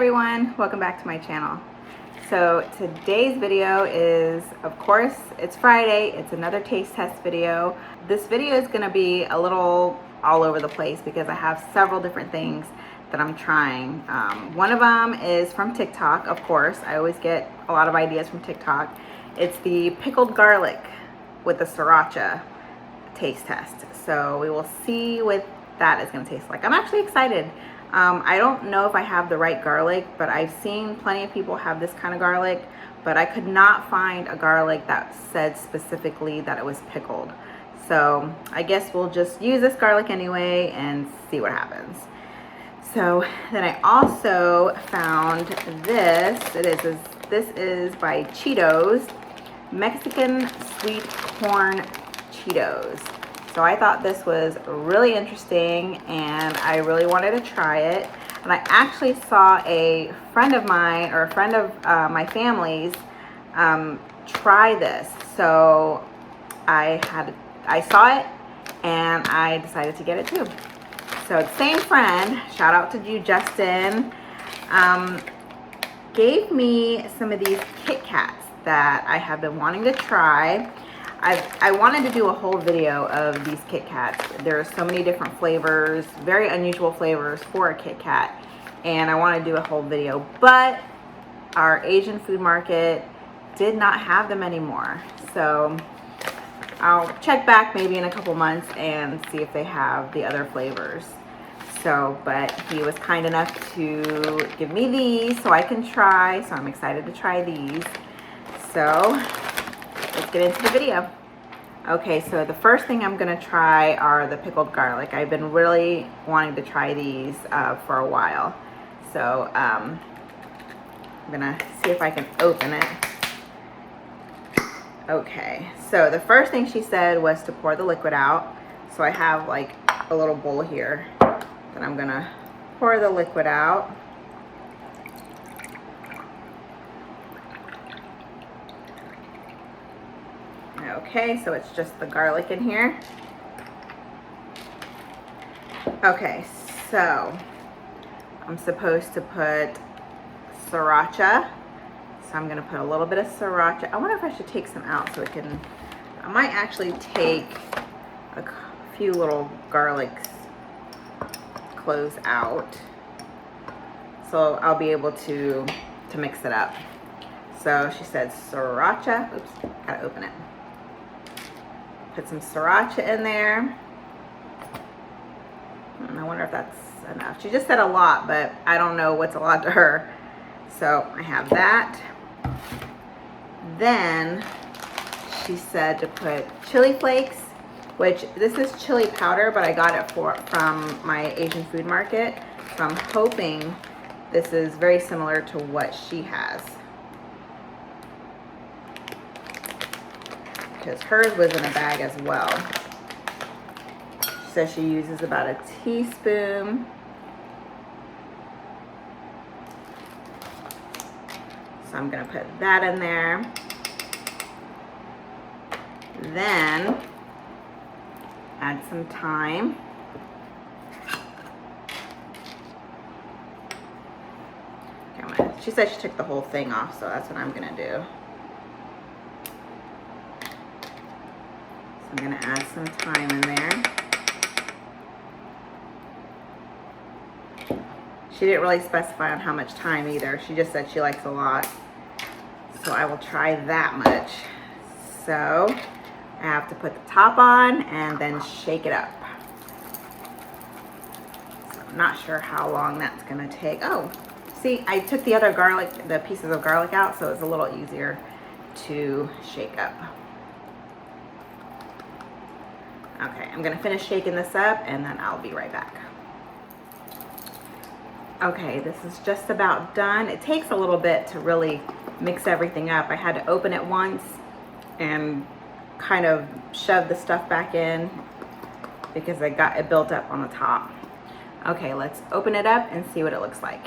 everyone, welcome back to my channel. So today's video is, of course, it's Friday. It's another taste test video. This video is going to be a little all over the place because I have several different things that I'm trying. One of them is from TikTok, of course. I always get a lot of ideas from TikTok. It's the pickled garlic with the sriracha taste test. So we will see what that is going to taste like. I'm actually excited. I don't know if I have the right garlic, but I've seen plenty of people have this kind of garlic, but I could not find a garlic that said specifically that it was pickled. So I guess we'll just use this garlic anyway and see what happens. So then I also found this. This is by Cheetos, Mexican sweet corn Cheetos. So I thought this was really interesting and I really wanted to try it. And I actually saw a friend of mine, or a friend of my family's, try this. So I saw it and I decided to get it too. So the same friend, shout out to you, Justin, gave me some of these Kit Kats that I have been wanting to try. I wanted to do a whole video of these Kit Kats. There are so many different flavors, very unusual flavors for a Kit Kat, and I want to do a whole video, but our Asian food market did not have them anymore. So I'll check back maybe in a couple months and see if they have the other flavors. So, but he was kind enough to give me these so I can try, so I'm excited to try these. So let's get into the video. Okay, so the first thing I'm gonna try are the pickled garlic. I've been really wanting to try these for a while. So I'm gonna see if I can open it. Okay, so the first thing she said was to pour the liquid out. So I have like a little bowl here that I'm gonna pour the liquid out. Okay, so it's just the garlic in here. Okay, so I'm supposed to put sriracha. So I'm gonna put a little bit of sriracha. I wonder if I should take some out so it can, I might actually take a few little garlic cloves out. So I'll be able to mix it up. So she said sriracha, oops, gotta open it. Put some sriracha in there. I wonder if that's enough. She just said a lot, but I don't know what's a lot to her. So I have that. Then she said to put chili flakes, which this is chili powder, but I got it from my Asian food market. So I'm hoping this is very similar to what she has, because hers was in a bag as well. She says she uses about a teaspoon. So I'm gonna put that in there. Then add some thyme. Okay, she said she took the whole thing off, so that's what I'm gonna do. I'm gonna add some thyme in there. She didn't really specify on how much thyme either. She just said she likes a lot. So I will try that much. So I have to put the top on and then shake it up. So I'm not sure how long that's gonna take. Oh, see, I took the other garlic, the pieces of garlic out, so it's a little easier to shake up. Okay, I'm gonna finish shaking this up and then I'll be right back. Okay, this is just about done. It takes a little bit to really mix everything up. I had to open it once and kind of shove the stuff back in because it built up on the top. Okay, let's open it up and see what it looks like.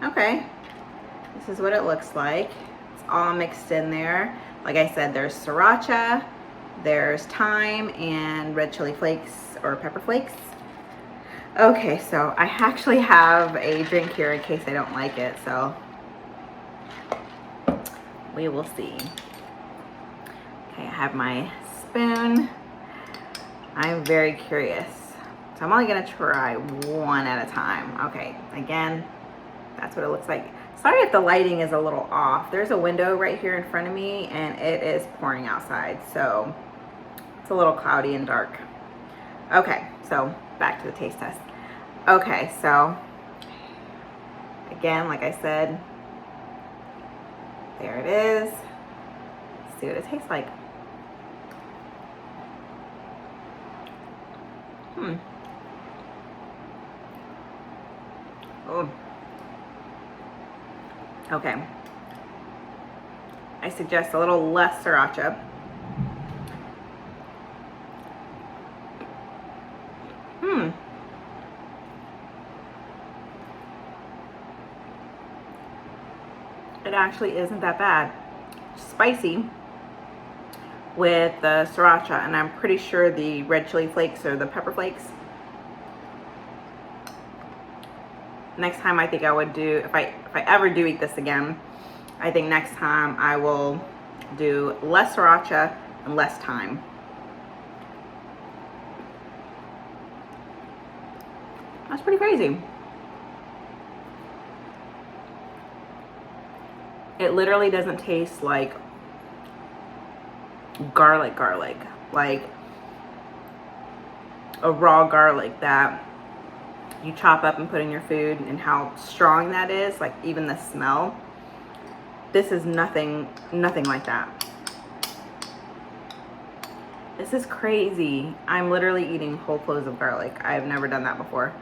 Okay, this is what it looks like. It's all mixed in there. Like I said, there's sriracha, there's thyme and red chili flakes or pepper flakes. Okay, so I actually have a drink here in case I don't like it, so we will see. Okay, I have my spoon. I'm very curious. So I'm only gonna try one at a time. Okay, again, that's what it looks like. Sorry if the lighting is a little off. There's a window right here in front of me and it is pouring outside, so it's a little cloudy and dark. Okay, so back to the taste test. Okay, so again, like I said, there it is. Let's see what it tastes like. Oh. Okay. I suggest a little less sriracha. It actually isn't that bad. Spicy with the sriracha, and I'm pretty sure the red chili flakes or the pepper flakes. Next time I think I would do, if I ever do eat this again, I think next time I will do less sriracha and less thyme. That's pretty crazy. It literally doesn't taste like garlic, like a raw garlic that you chop up and put in your food, and how strong that is, like even the smell. This is nothing like that. This is crazy. I'm literally eating whole cloves of garlic. I've never done that before.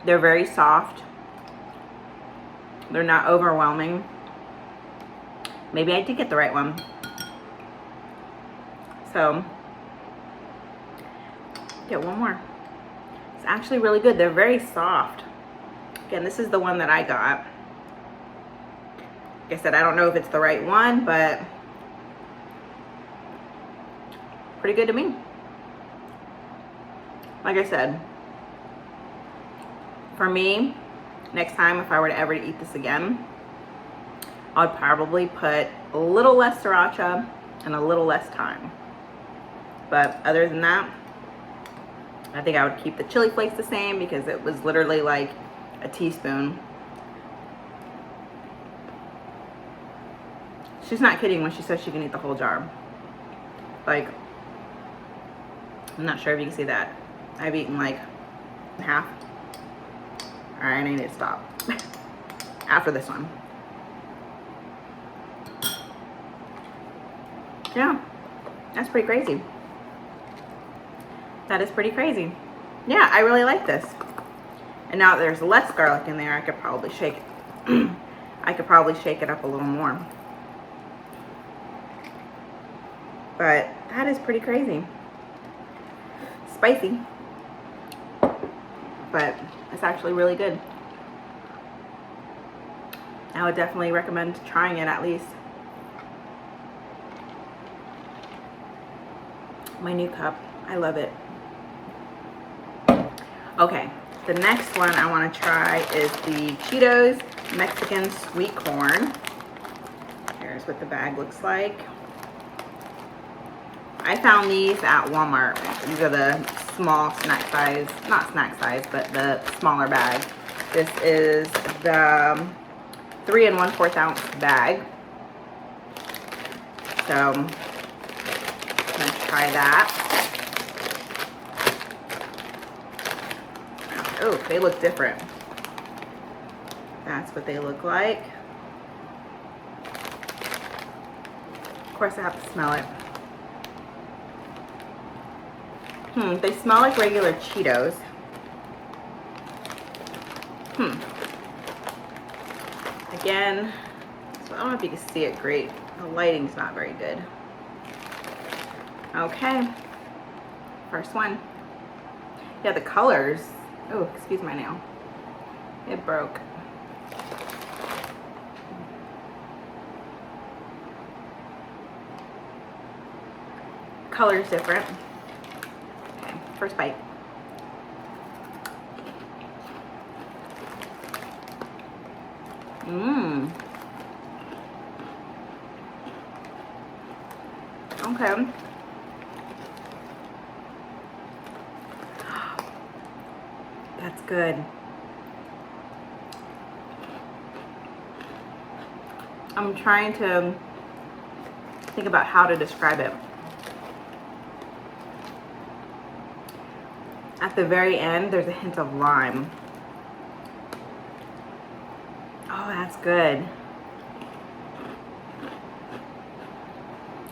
They're very soft. They're not overwhelming. Maybe I did get the right one. So, get one more. It's actually really good. They're very soft. Again, this is the one that I got. Like I said, I don't know if it's the right one, but pretty good to me. Like I said, for me, next time if I were to ever eat this again, I'd probably put a little less sriracha and a little less thyme. But other than that, I think I would keep the chili flakes the same because it was literally like a teaspoon. She's not kidding when she says she can eat the whole jar. Like, I'm not sure if you can see that. I've eaten like half. All right, I need to stop after this one. Yeah, that's pretty crazy. That is pretty crazy. Yeah, I really like this. And now that there's less garlic in there, I could probably shake it. I could probably shake it up a little more. But that is pretty crazy. Spicy, but it's actually really good. I would definitely recommend trying it at least. My new cup, I love it. Okay, the next one I want to try is the Cheetos Mexican Sweet Corn. Here's what the bag looks like. I found these at Walmart. These are the small snack size, not snack size, but the smaller bag. This is the 3 1/4 ounce bag. So I'm gonna try that. Oh, they look different. That's what they look like. Of course I have to smell it. They smell like regular Cheetos. Again, so I don't know if you can see it great. The lighting's not very good. Okay, first one. Yeah, the colors. Oh, excuse my nail. It broke. Color's different. Okay, first bite. Mmm. Okay. That's good. I'm trying to think about how to describe it. At the very end, there's a hint of lime. Oh, that's good.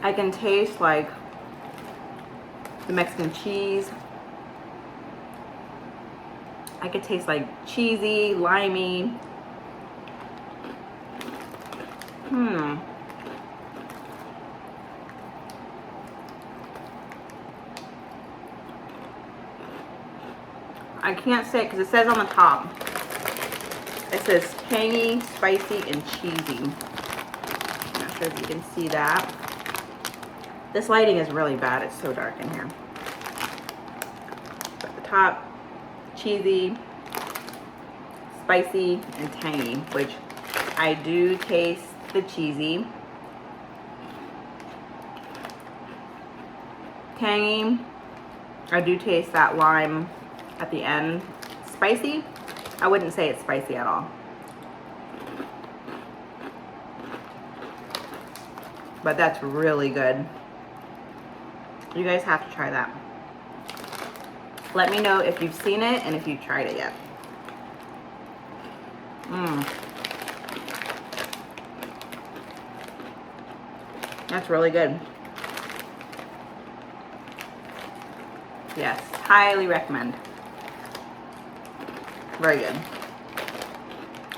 I can taste like the Mexican cheese. I could taste like cheesy, limey. I can't say it because it says on the top. It says tangy, spicy, and cheesy. I'm not sure if you can see that. This lighting is really bad. It's so dark in here. But the top, cheesy, spicy, and tangy, which I do taste the cheesy. Tangy, I do taste that lime at the end. Spicy, I wouldn't say it's spicy at all. But that's really good. You guys have to try that. Let me know if you've seen it and if you've tried it yet. That's really good. Yes, highly recommend. Very good.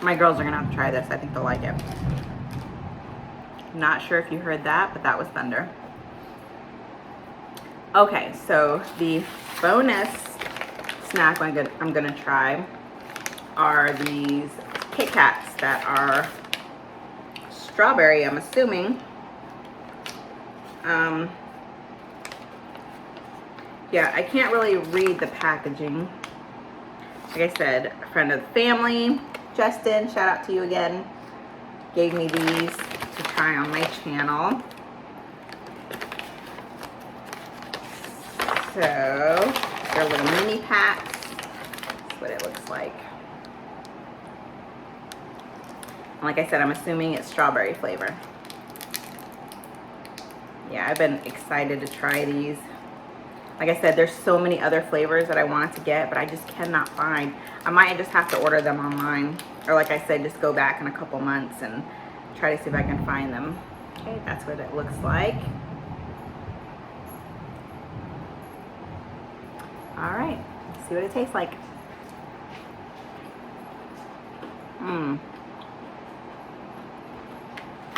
My girls are gonna have to try this. I think they'll like it. Not sure if you heard that, but that was thunder. Okay, so the bonus snack I'm gonna try are these Kit Kats that are strawberry, I'm assuming. Yeah, I can't really read the packaging. Like I said, a friend of the family, Justin, shout out to you again, gave me these to try on my channel. So, they're little mini packs. That's what it looks like. And like I said, I'm assuming it's strawberry flavor. Yeah, I've been excited to try these. Like I said, there's so many other flavors that I wanted to get, but I just cannot find. I might just have to order them online. Or like I said, just go back in a couple months and try to see if I can find them. Okay, that's what it looks like. All right, let's see what it tastes like.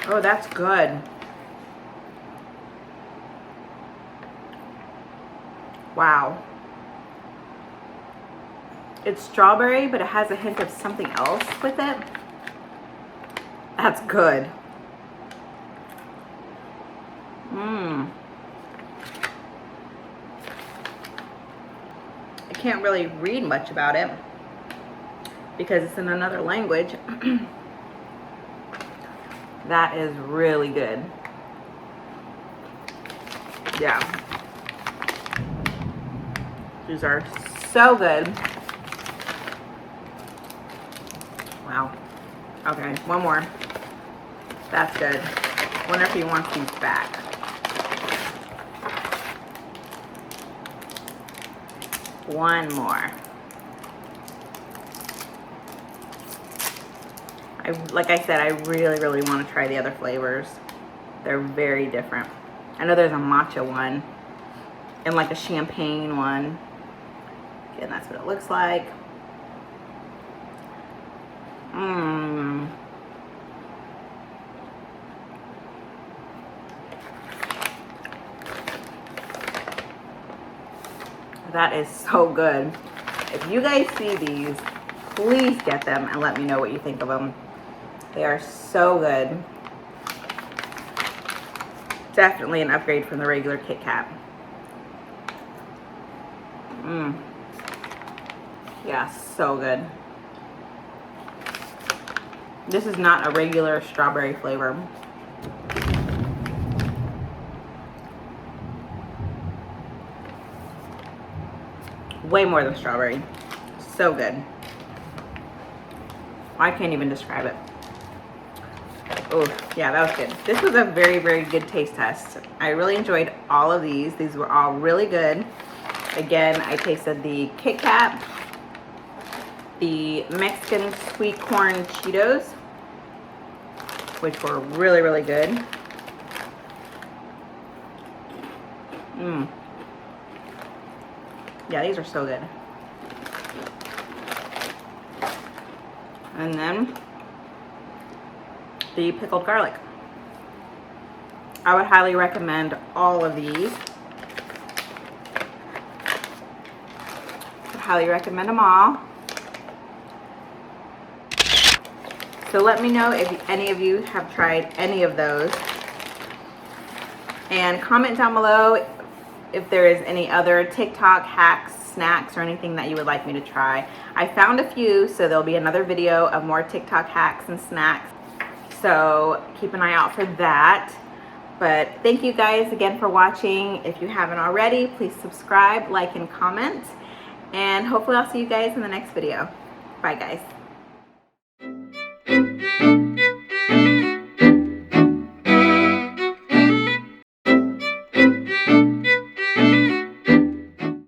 Oh, that's good. Wow. It's strawberry, but it has a hint of something else with it. That's good. I can't really read much about it because it's in another language. That is really good. Yeah. These are so good. Wow. Okay, one more. That's good. Wonder if he wants these back. One more. Like I said, I really want to try the other flavors. They're very different. I know there's a matcha one and like a champagne one. And that's what it looks like. That is so good. If you guys see these, please get them and let me know what you think of them. They are so good. Definitely an upgrade from the regular Kit Kat. Yeah, so good. This is not a regular strawberry flavor. Way more than strawberry. So good. I can't even describe it. Oh, yeah, that was good. This was a very, very good taste test. I really enjoyed all of these. These were all really good. Again, I tasted the Kit Kat, the Mexican sweet corn Cheetos, which were really, really good. Yeah, these are so good. And then the pickled garlic. I would highly recommend all of these. I highly recommend them all. So let me know if any of you have tried any of those. And comment down below if there is any other TikTok hacks, snacks, or anything that you would like me to try. I found a few, so there'll be another video of more TikTok hacks and snacks. So keep an eye out for that. But thank you guys again for watching. If you haven't already, please subscribe, like, and comment. And hopefully I'll see you guys in the next video. Bye guys.